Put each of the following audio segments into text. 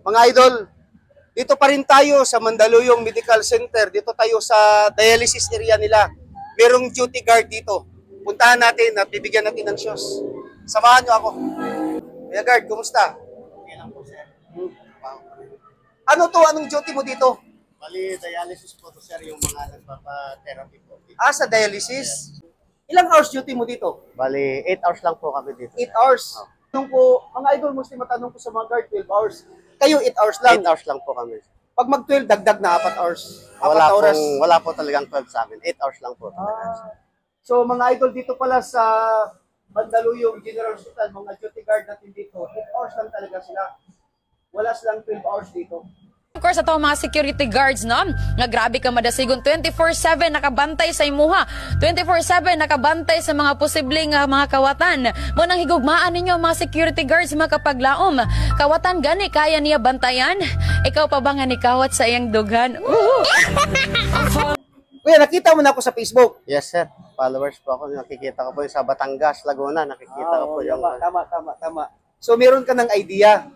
Mga idol, dito pa rin tayo sa Mandaluyong Medical Center. Dito tayo sa dialysis area nila. Merong duty guard dito. Puntahan natin at bibigyan natin ng shoes. Samahan nyo ako. Kuya guard, kumusta? Okay lang po, sir. Ano to? Anong duty mo dito? Bali, dialysis po to, sir, yung mga nagpapa-therapy po. Sa dialysis? Ilang hours duty mo dito? Bali, 8 hours lang po kami dito. 8 hours? Tanong po, mga idol, mesti matanong ko sa mga guard, 12 hours. Kayo, 8 hours lang? 8 hours lang po kami. Pag mag-12, dagdag na 4 hours. 4 oras. Wala po talagang 12 sa amin. 8 hours lang po. So, mga idol, dito pala sa Mandaluyong General Hospital, mga duty guard natin dito, 8 hours lang talaga sila. Wala silang 12 hours dito. Of course, ito mga security guards, no? Nga grabe ka madasigon. 24/7 nakabantay sa imuha. 24/7 nakabantay sa mga posibleng mga kawatan. Munang higugmaan ninyo mga security guards mga kapaglaom. Kawatan gani kaya niya bantayan? Ikaw pa ba nga ni kawat sa iyang dughan? Kuya, nakita mo na ako sa Facebook. Yes, sir. Followers po ako. Nakikita ko po yung sa Batangas, Laguna. Nakikita ko po yung... Tama. So, meron ka ng idea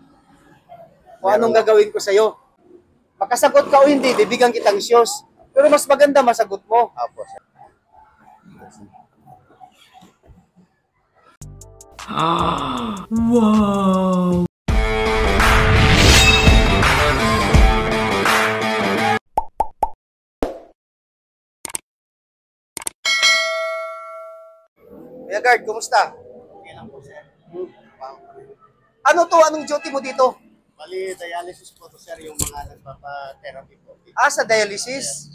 kung anong gagawin ko sa'yo. Makasagot ka o hindi, bibigyan kitang shoes. Pero mas maganda masagot mo. Apo, sir. Wow! Kuya guard, kumusta? Okay lang po, sir. Ano to? Anong duty mo dito? Bali, dialysis po to, sir, yung mga nagpapa-therapy po. Sa dialysis?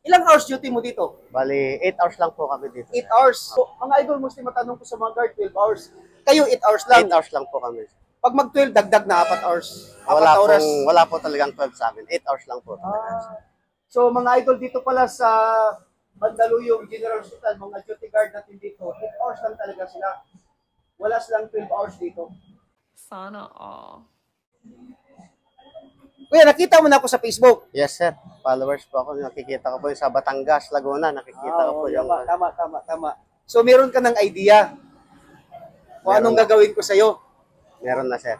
Ilang hours duty mo dito? Bali, 8 hours lang po kami dito. 8 hours. So, mga idol, mesti matanong ko sa mga guard, 12 hours. Kayo, 8 hours lang. 8 hours lang po kami. Pag mag-12, dagdag na 4 hours. 4 oras. Wala po talagang 12 sa amin. 8 hours lang po. So, mga idol, dito pala sa Mandaluyong General Hospital, mga duty guard natin dito, 8 hours lang talaga sila. Wala silang 12 hours dito. Sana all. Kuya, nakita mo na ako sa Facebook. Yes, sir. Followers po ako. Nakikita ko po yung sa Batangas, Laguna. Nakikita ko po yung... Tama. So, meron ka ng idea kung anong gagawin ko sa'yo. Meron na, sir.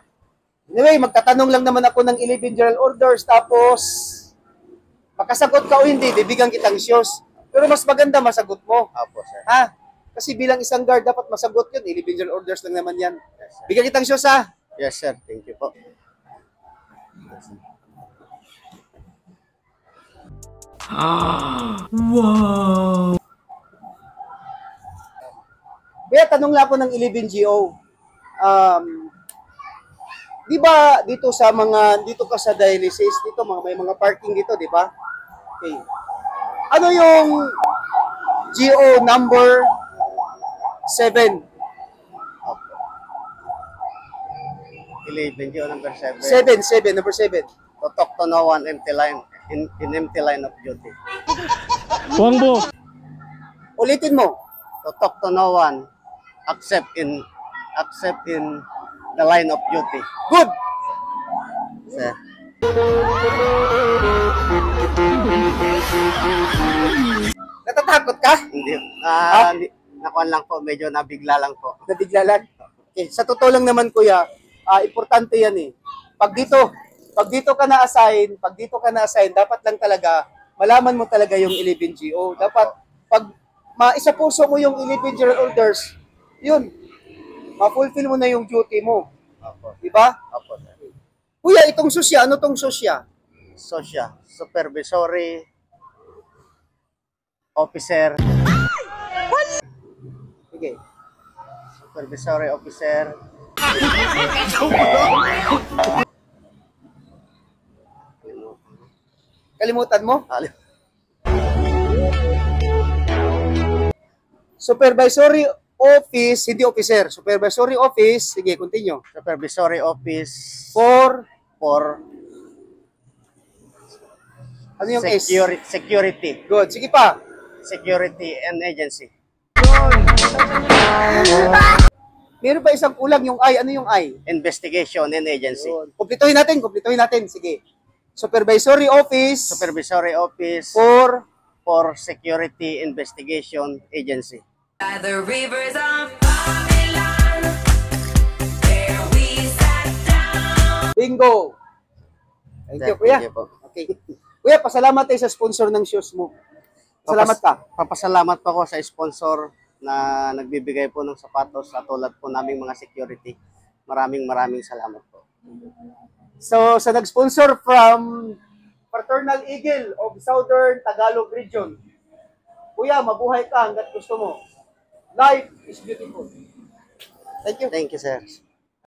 Anyway, magtatanong lang naman ako ng 11 general orders, tapos makasagot ka o hindi, bibigyan kitang shoes. Pero mas maganda masagot mo. Apo, sir. Kasi bilang isang guard, dapat masagot yun. 11 general orders lang naman yan. Bigyan kitang shoes, ha? Yes, sir. Thank you po. Wow! Kaya tanong lang ako ng 11GO. Di ba dito sa dito ka sa dialysis, dito may mga parking dito, di ba? Okay. Ano yung GO number 7? 11, GO number 7. 7, number 7. To talk to no one empty line, in empty line of duty. Wangbo! Ulitin mo. To talk to no one, except in the line of duty. Good! Sir. Natatakot ka? Hindi. Nakuan lang po, medyo nabigla lang po. Nabigla lang? Okay. Sa totoo lang naman, kuya, importante yan eh. Pag dito ka na-assign, dapat lang talaga, malaman mo talaga yung 11GO. Dapat, pag maisa puso mo yung 11 general orders, yun, ma-fulfill mo na yung duty mo. Opo. Diba? Opo, sir. Kuya, itong susya, ano tong susya? Sosya, supervisory officer. Sige. Supervisory officer. Kalimutan mo? Supervisory office, hindi officer. Supervisory office, sige, continue. Supervisory office For ano yung security. Good. Sige pa. Security and agency. Meron pa isang kulang yung I. Ano yung I? Investigation and agency. Good. Kumplituhin natin. Sige. Supervisory office. Supervisory office For security investigation agency. By the rivers of Babylon, there we sat down. Bingo. Thank Sir, you, kuya. thank you po. Okay. Kuya, pasalamat tayo sa sponsor ng shoes mo. Salamat ka. Papasalamat po ako sa sponsor na nagbibigay po ng sapatos at tulad po naming mga security. Maraming salamat po. So, sa nag-sponsor from Fraternal Eagle of Southern Tagalog Region. Kuya, mabuhay ka hanggat gusto mo. Life is beautiful. Thank you. Thank you, sir.